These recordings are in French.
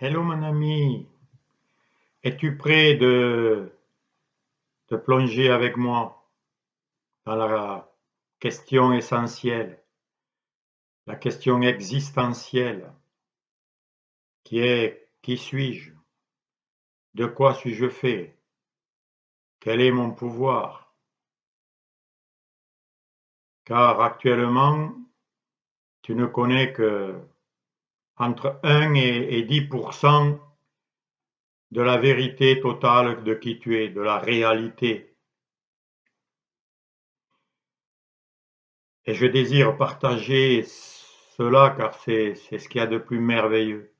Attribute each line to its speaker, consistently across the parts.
Speaker 1: Hello mon ami, es-tu prêt de te plonger avec moi dans la question essentielle, la question existentielle, qui est qui suis-je? De quoi suis-je fait? Quel est mon pouvoir? Car actuellement, tu ne connais que entre 1 et 10% de la vérité totale de qui tu es, de la réalité. Et je désire partager cela car c'est ce qu'il y a de plus merveilleux.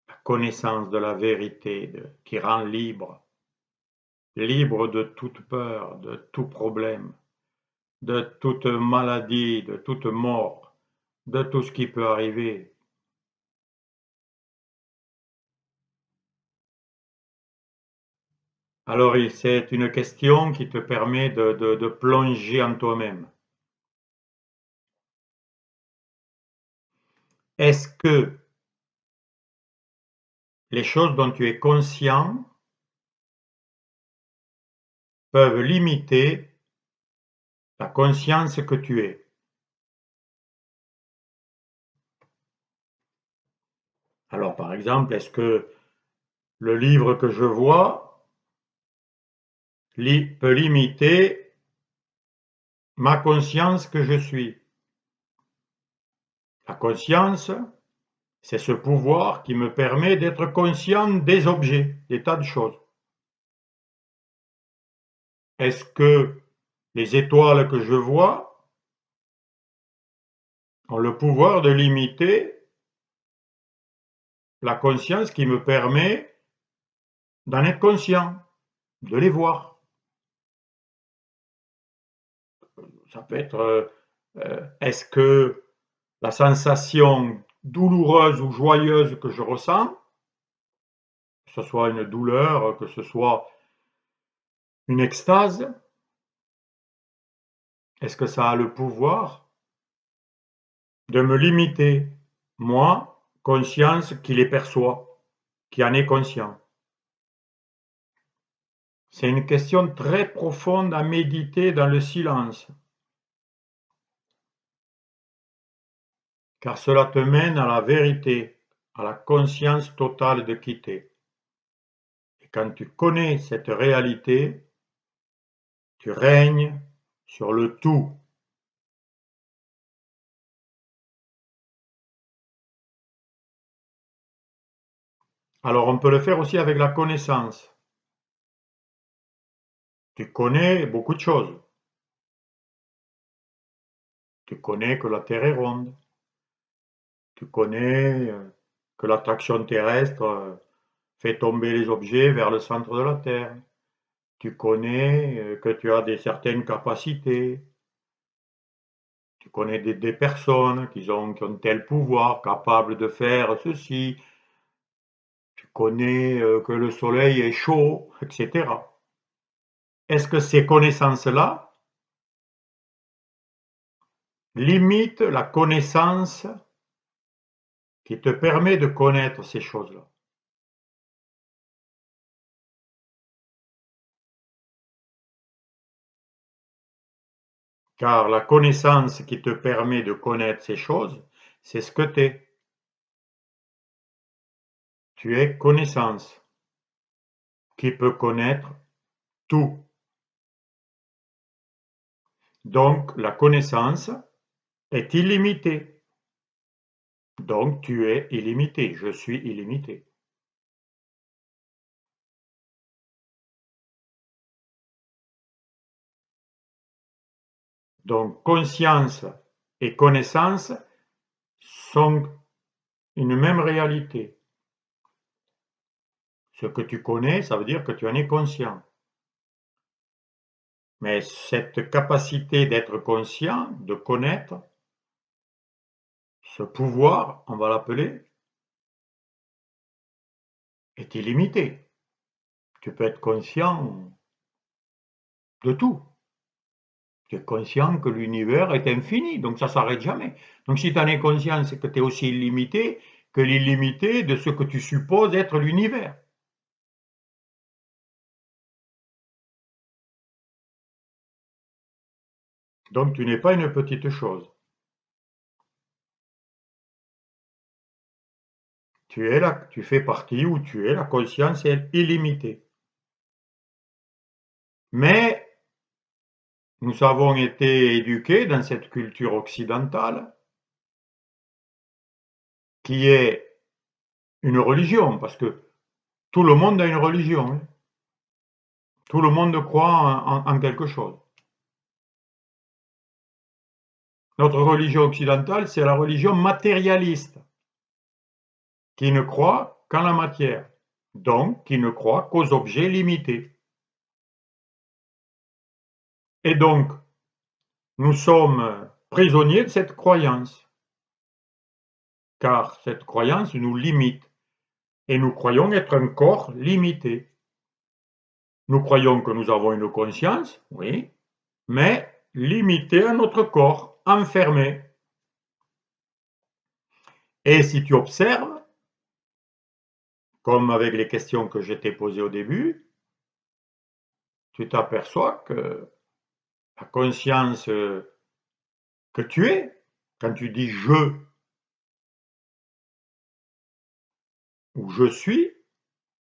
Speaker 1: La connaissance de la vérité qui rend libre, libre de toute peur, de tout problème, de toute maladie, de toute mort, de tout ce qui peut arriver. Alors c'est une question qui te permet de plonger en toi-même. Est-ce que les choses dont tu es conscient peuvent limiter la conscience que tu es? Alors par exemple, est-ce que le livre que je vois peut limiter ma conscience que je suis? La conscience, c'est ce pouvoir qui me permet d'être conscient des objets, des tas de choses. Est-ce que les étoiles que je vois ont le pouvoir de limiter la conscience qui me permet d'en être conscient, de les voir? Ça peut être, est-ce que la sensation douloureuse ou joyeuse que je ressens, que ce soit une douleur, que ce soit une extase, est-ce que ça a le pouvoir de me limiter, moi, conscience qui les perçoit, qui en est conscient? C'est une question très profonde à méditer dans le silence, car cela te mène à la vérité, à la conscience totale de qui tu es. Et quand tu connais cette réalité, tu règnes sur le tout. Alors on peut le faire aussi avec la connaissance. Tu connais beaucoup de choses. Tu connais que la Terre est ronde. Tu connais que l'attraction terrestre fait tomber les objets vers le centre de la Terre. Tu connais que tu as certaines capacités. Tu connais des personnes qui ont tel pouvoir, capables de faire ceci. Tu connais que le soleil est chaud, etc. Est-ce que ces connaissances-là limitent la connaissance qui te permet de connaître ces choses-là? Car la connaissance qui te permet de connaître ces choses, c'est ce que tu es. Tu es connaissance, qui peut connaître tout. Donc la connaissance est illimitée. Donc tu es illimité, je suis illimité. Donc conscience et connaissance sont une même réalité. Ce que tu connais, ça veut dire que tu en es conscient. Mais cette capacité d'être conscient, de connaître, ce pouvoir, on va l'appeler, est illimité. Tu peux être conscient de tout. Tu es conscient que l'univers est infini, donc ça ne s'arrête jamais. Donc si tu en es conscient, c'est que tu es aussi illimité que l'illimité de ce que tu supposes être l'univers. Donc tu n'es pas une petite chose. Tu fais partie ou tu es la conscience illimitée. Mais nous avons été éduqués dans cette culture occidentale qui est une religion, parce que tout le monde a une religion, hein. Tout le monde croit en quelque chose. Notre religion occidentale, c'est la religion matérialiste, qui ne croit qu'en la matière, donc qui ne croit qu'aux objets limités. Et donc, nous sommes prisonniers de cette croyance, car cette croyance nous limite, et nous croyons être un corps limité. Nous croyons que nous avons une conscience, oui, mais limitée à notre corps, enfermé. Et si tu observes, comme avec les questions que je t'ai posées au début, tu t'aperçois que la conscience que tu es, quand tu dis je ou je suis,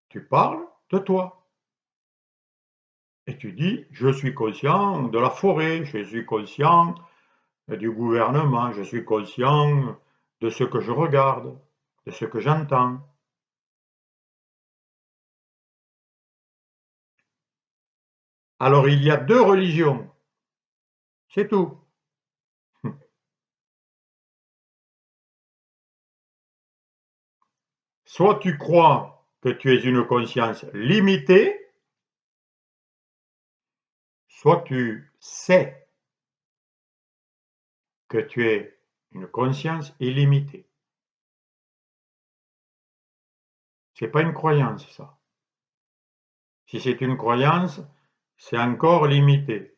Speaker 1: tu parles de toi. Et tu dis je suis conscient de la forêt, je suis conscient du gouvernement, je suis conscient de ce que je regarde, de ce que j'entends. Alors il y a deux religions, c'est tout. Soit tu crois que tu es une conscience limitée, soit tu sais que tu es une conscience illimitée. C'est pas une croyance, ça. Si c'est une croyance, c'est encore limité.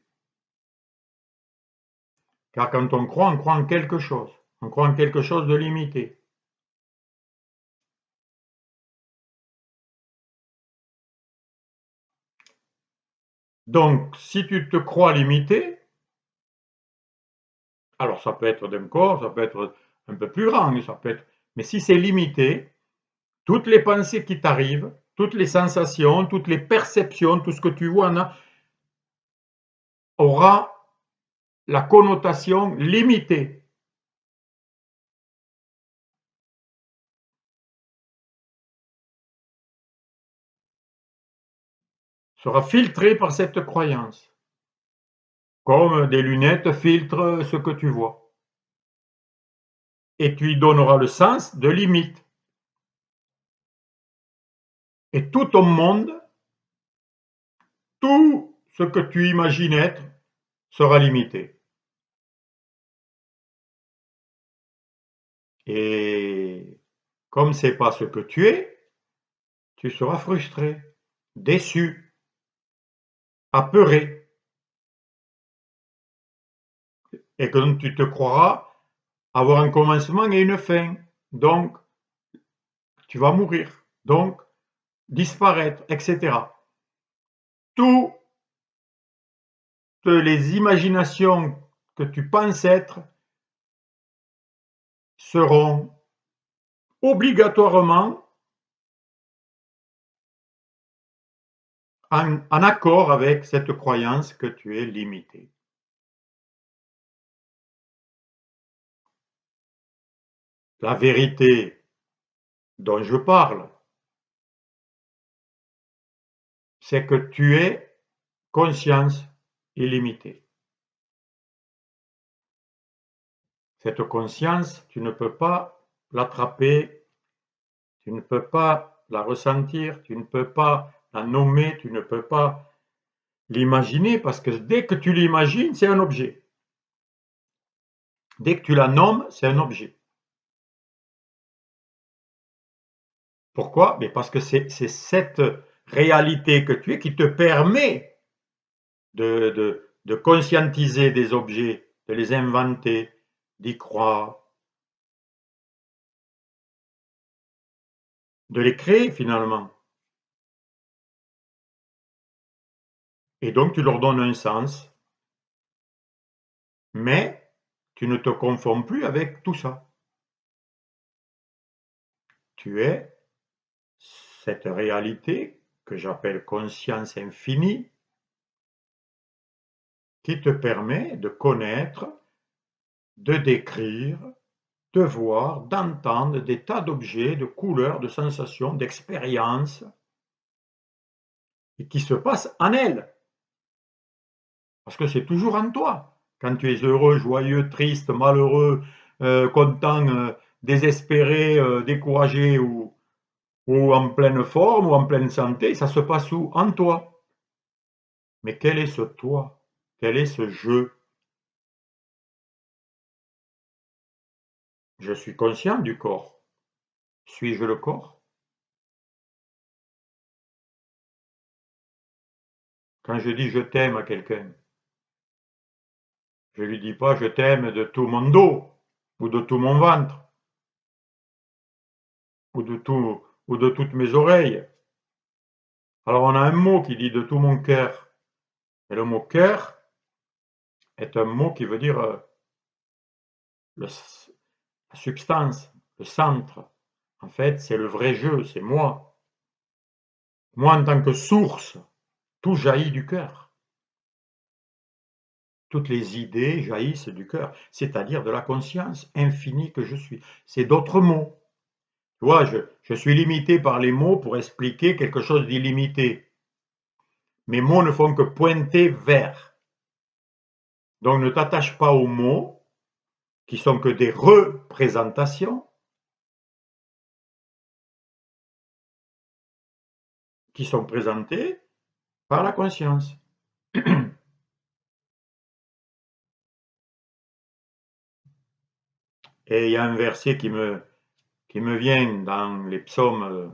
Speaker 1: Car quand on croit en quelque chose. On croit en quelque chose de limité. Donc, si tu te crois limité, alors ça peut être d'un corps, ça peut être un peu plus grand, ça peut être... mais si c'est limité, toutes les pensées qui t'arrivent, toutes les sensations, toutes les perceptions, tout ce que tu vois aura la connotation limitée. Sera filtré par cette croyance. Comme des lunettes filtrent ce que tu vois. Et tu y donneras le sens de limite. Et tout ton monde, tout ce que tu imagines être, sera limité. Et comme c'est pas ce que tu es, tu seras frustré, déçu, apeuré. Et que tu te croiras avoir un commencement et une fin. Donc, tu vas mourir. Donc, disparaître, etc. Toutes les imaginations que tu penses être seront obligatoirement en accord avec cette croyance que tu es limité. La vérité dont je parle, c'est que tu es conscience illimitée. Cette conscience, tu ne peux pas l'attraper, tu ne peux pas la ressentir, tu ne peux pas la nommer, tu ne peux pas l'imaginer, parce que dès que tu l'imagines, c'est un objet. Dès que tu la nommes, c'est un objet. Pourquoi? Mais parce que c'est cette réalité que tu es qui te permet de conscientiser des objets, de les inventer, d'y croire, de les créer finalement. Et donc tu leur donnes un sens, mais tu ne te confonds plus avec tout ça. Tu es cette réalité que j'appelle conscience infinie qui te permet de connaître, de décrire, de voir, d'entendre des tas d'objets, de couleurs, de sensations, d'expériences et qui se passent en elle. Parce que c'est toujours en toi. Quand tu es heureux, joyeux, triste, malheureux, content, désespéré, découragé ou en pleine forme ou en pleine santé, ça se passe où? En toi. Mais quel est ce toi? Quel est ce je? Je suis conscient du corps. Suis-je le corps? Quand je dis je t'aime à quelqu'un, je ne lui dis pas je t'aime de tout mon dos, ou de tout mon ventre, ou de toutes mes oreilles. Alors on a un mot qui dit de tout mon cœur. Et le mot cœur est un mot qui veut dire la substance, le centre. En fait, c'est le vrai jeu, c'est moi. Moi, en tant que source, tout jaillit du cœur. Toutes les idées jaillissent du cœur, c'est-à-dire de la conscience infinie que je suis. C'est d'autres mots. Tu vois, je suis limité par les mots pour expliquer quelque chose d'illimité. Mes mots ne font que pointer vers. Donc ne t'attache pas aux mots, qui sont que des représentations, qui sont présentées par la conscience. Et il y a un verset qui me vient dans les psaumes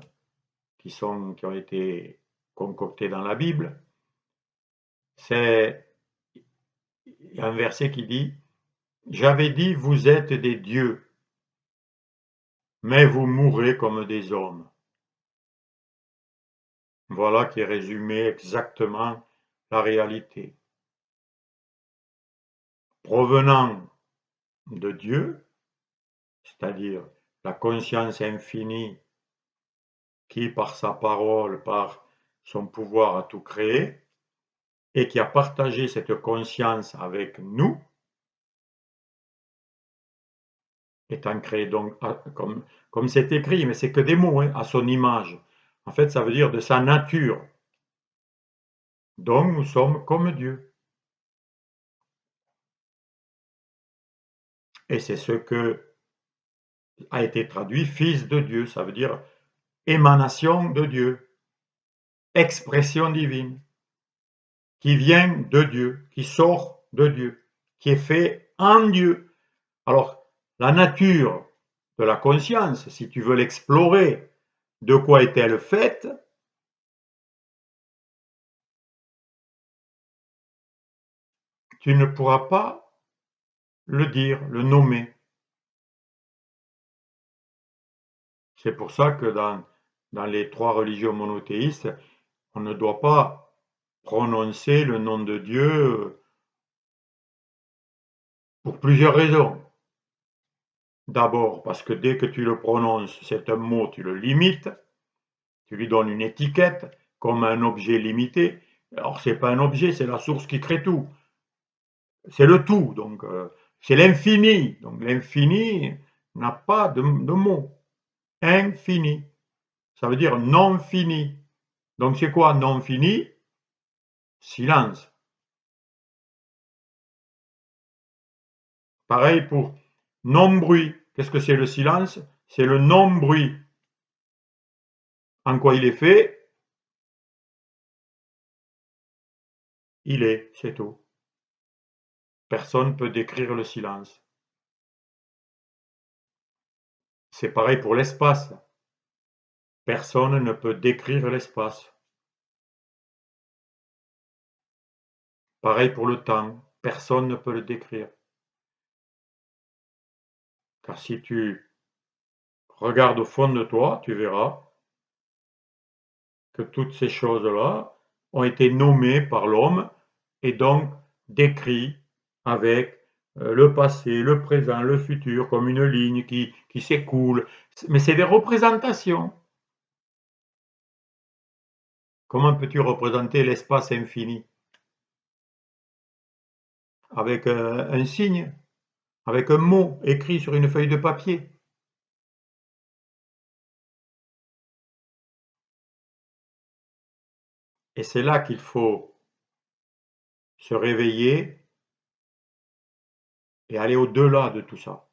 Speaker 1: qui ont été concoctés dans la Bible. Il y a un verset qui dit « J'avais dit, vous êtes des dieux, mais vous mourrez comme des hommes. » Voilà qui est résumé exactement la réalité. Provenant de Dieu, c'est-à-dire la conscience infinie qui, par sa parole, par son pouvoir, a tout créé, et qui a partagé cette conscience avec nous, étant créé donc, comme c'est écrit, mais c'est que des mots, hein, à son image. En fait, ça veut dire de sa nature. Donc, nous sommes comme Dieu. Et c'est ce que a été traduit fils de Dieu, ça veut dire émanation de Dieu, expression divine, qui vient de Dieu, qui sort de Dieu, qui est fait en Dieu. Alors, la nature de la conscience, si tu veux l'explorer, de quoi est-elle faite? Tu ne pourras pas le dire, le nommer. C'est pour ça que dans les trois religions monothéistes, on ne doit pas prononcer le nom de Dieu pour plusieurs raisons. D'abord, parce que dès que tu le prononces, c'est un mot, tu le limites, tu lui donnes une étiquette comme un objet limité. Alors, ce n'est pas un objet, c'est la source qui crée tout. C'est le tout, donc c'est l'infini. Donc l'infini n'a pas de mot. Infini. Ça veut dire non fini. Donc c'est quoi non fini? Silence. Pareil pour non-bruit. Qu'est-ce que c'est le silence? C'est le non-bruit. En quoi il est fait? Il est, c'est tout. Personne ne peut décrire le silence. C'est pareil pour l'espace. Personne ne peut décrire l'espace. Pareil pour le temps, personne ne peut le décrire. Car si tu regardes au fond de toi, tu verras que toutes ces choses-là ont été nommées par l'homme et donc décrites avec le passé, le présent, le futur, comme une ligne qui s'écoule. Mais c'est des représentations. Comment peux-tu représenter l'espace infini? Avec un signe, avec un mot écrit sur une feuille de papier. Et c'est là qu'il faut se réveiller et aller au-delà de tout ça.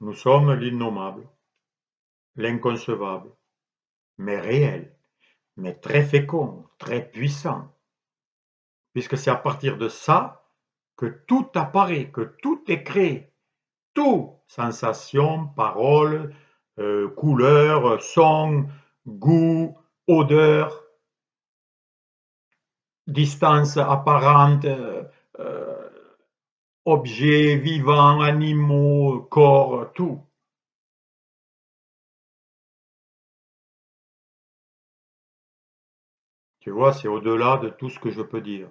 Speaker 1: Nous sommes l'innommable, l'inconcevable, mais réel, mais très fécond, très puissant. Puisque c'est à partir de ça que tout apparaît, que tout est créé. Tout, sensations, paroles, couleurs, sons, goût, odeur, distance apparente, objets vivants, animaux, corps, tout. Tu vois, c'est au-delà de tout ce que je peux dire.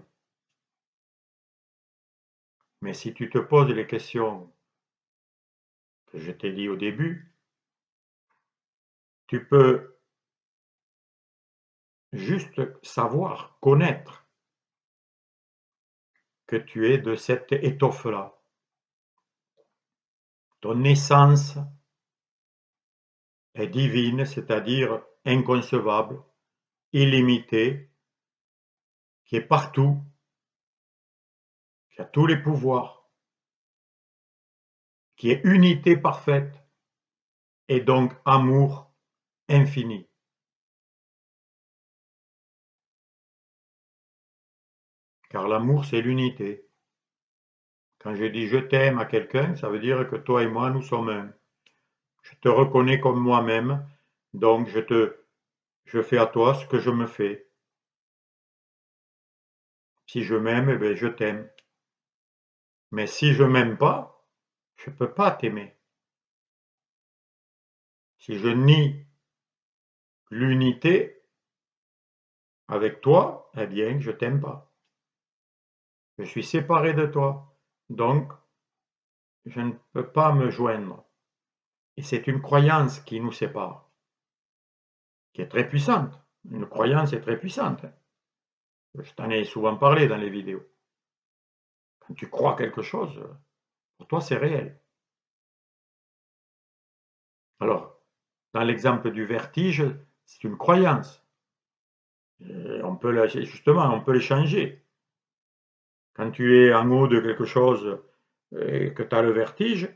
Speaker 1: Mais si tu te poses les questions que je t'ai dit au début, tu peux juste savoir, connaître que tu es de cette étoffe-là. Ton essence est divine, c'est-à-dire inconcevable, illimitée, qui est partout, qui a tous les pouvoirs, qui est unité parfaite et donc amour infini. Car l'amour, c'est l'unité. Quand je dis je t'aime à quelqu'un, ça veut dire que toi et moi, nous sommes un. Je te reconnais comme moi-même, donc je fais à toi ce que je me fais. Si je m'aime, eh bien, je t'aime. Mais si je m'aime pas, je ne peux pas t'aimer. Si je nie l'unité avec toi, eh bien, je t'aime pas. Je suis séparé de toi. Donc, je ne peux pas me joindre. Et c'est une croyance qui nous sépare, qui est très puissante. Une croyance est très puissante. Je t'en ai souvent parlé dans les vidéos. Quand tu crois quelque chose, pour toi, c'est réel. Alors, dans l'exemple du vertige, c'est une croyance. Et on peut justement, on peut les changer. Quand tu es en haut de quelque chose et que tu as le vertige,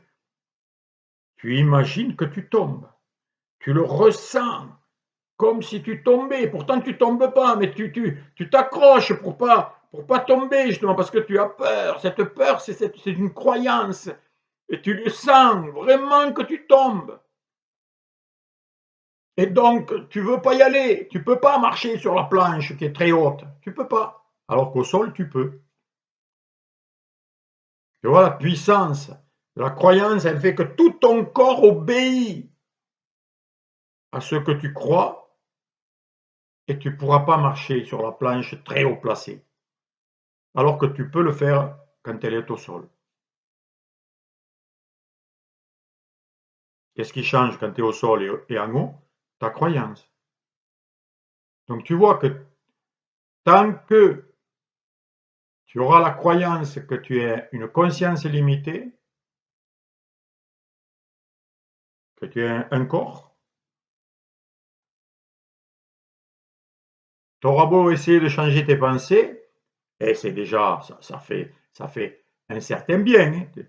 Speaker 1: tu imagines que tu tombes. Tu le ressens comme si tu tombais. Pourtant, tu tombes pas, mais tu t'accroches pour pas tomber, justement, parce que tu as peur. Cette peur, c'est une croyance. Et tu le sens vraiment que tu tombes. Et donc, tu veux pas y aller. Tu peux pas marcher sur la planche qui est très haute. Tu peux pas. Alors qu'au sol, tu peux. Tu vois, la puissance, la croyance, elle fait que tout ton corps obéit à ce que tu crois et tu ne pourras pas marcher sur la planche très haut placée. Alors que tu peux le faire quand elle est au sol. Qu'est-ce qui change quand tu es au sol et en haut? Ta croyance. Donc tu vois que tant que tu auras la croyance que tu es une conscience limitée, que tu es un corps, tu auras beau essayer de changer tes pensées, et c'est déjà, ça fait un certain bien. Hein.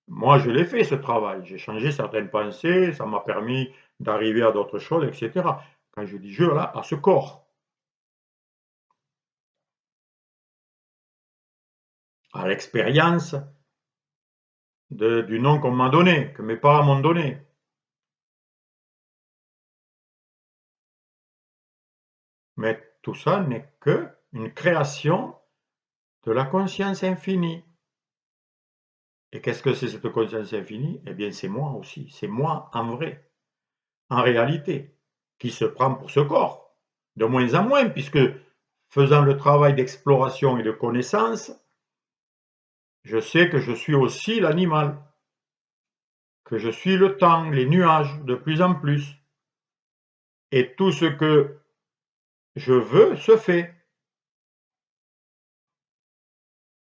Speaker 1: Moi, je l'ai fait ce travail. J'ai changé certaines pensées, ça m'a permis d'arriver à d'autres choses, etc. Quand je dis je, là, à ce corps, à l'expérience du nom qu'on m'a donné, que mes parents m'ont donné. Mais tout ça n'est qu'une création de la conscience infinie. Et qu'est-ce que c'est cette conscience infinie? Eh bien, c'est moi aussi, c'est moi en vrai, en réalité, qui se prend pour ce corps, de moins en moins, puisque faisant le travail d'exploration et de connaissance, je sais que je suis aussi l'animal, que je suis le temps, les nuages, de plus en plus. Et tout ce que je veux se fait.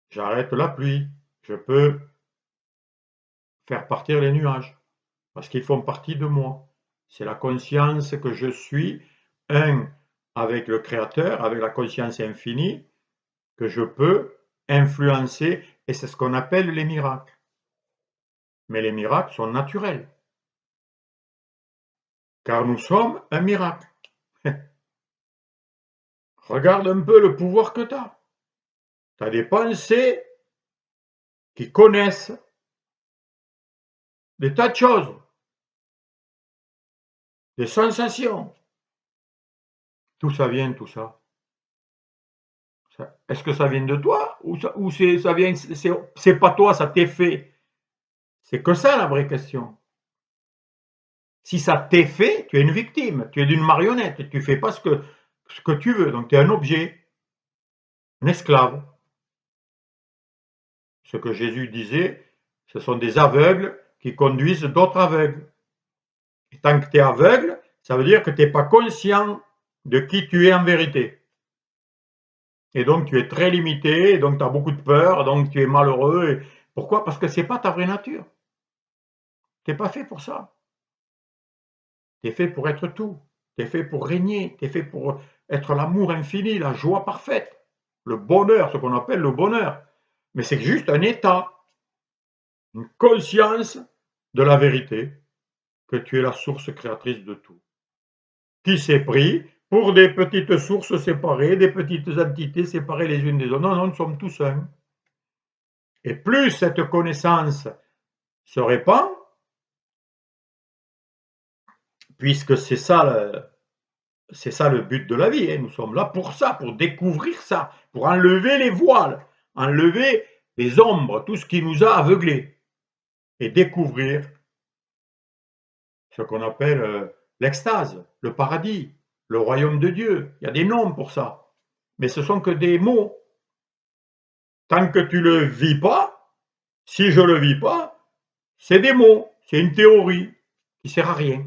Speaker 1: J'arrête la pluie, je peux faire partir les nuages, parce qu'ils font partie de moi. C'est la conscience que je suis, un avec le Créateur, avec la conscience infinie, que je peux influencer, et c'est ce qu'on appelle les miracles. Mais les miracles sont naturels, car nous sommes un miracle. Regarde un peu le pouvoir que tu as. Tu as des pensées qui connaissent des tas de choses, des sensations. D'où ça vient tout ça? Est-ce que ça vient de toi ou ça vient, c'est pas toi, ça t'est fait? C'est que ça la vraie question. Si ça t'est fait, tu es une victime, tu es une marionnette, tu fais pas ce que tu veux, donc tu es un objet, un esclave. Ce que Jésus disait, ce sont des aveugles qui conduisent d'autres aveugles. Et tant que tu es aveugle, ça veut dire que tu n'es pas conscient de qui tu es en vérité. Et donc tu es très limité, et donc tu as beaucoup de peur, donc tu es malheureux. Et pourquoi? Parce que ce n'est pas ta vraie nature. Tu n'es pas fait pour ça. Tu es fait pour être tout. Tu es fait pour régner. Tu es fait pour être l'amour infini, la joie parfaite, le bonheur, ce qu'on appelle le bonheur. Mais c'est juste un état, une conscience de la vérité, que tu es la source créatrice de tout. Qui s'est pris pour des petites sources séparées, des petites entités séparées les unes des autres. Non, non, nous sommes tous un. Et plus cette connaissance se répand, puisque c'est ça le but de la vie. Nous sommes là pour ça, pour découvrir ça, pour enlever les voiles, enlever les ombres, tout ce qui nous a aveuglés, et découvrir ce qu'on appelle l'extase, le paradis, le royaume de Dieu. Il y a des noms pour ça, mais ce sont que des mots. Tant que tu ne le vis pas, si je ne le vis pas, c'est des mots, c'est une théorie qui ne sert à rien.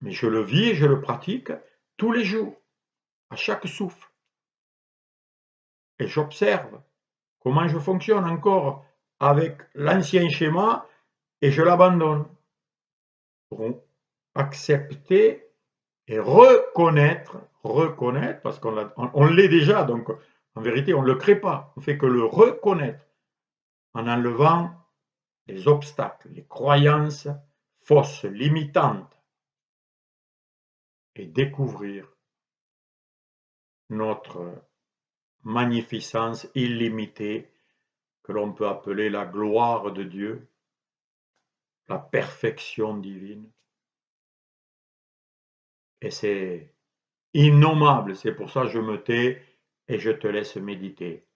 Speaker 1: Mais je le vis et je le pratique tous les jours, à chaque souffle. Et j'observe comment je fonctionne encore avec l'ancien schéma et je l'abandonne pour accepter et reconnaître, parce qu'on l'est déjà, donc en vérité on ne le crée pas, on ne fait que le reconnaître en enlevant les obstacles, les croyances fausses, limitantes, et découvrir notre magnificence illimitée que l'on peut appeler la gloire de Dieu, la perfection divine. Et c'est innommable, c'est pour ça que je me tais et je te laisse méditer.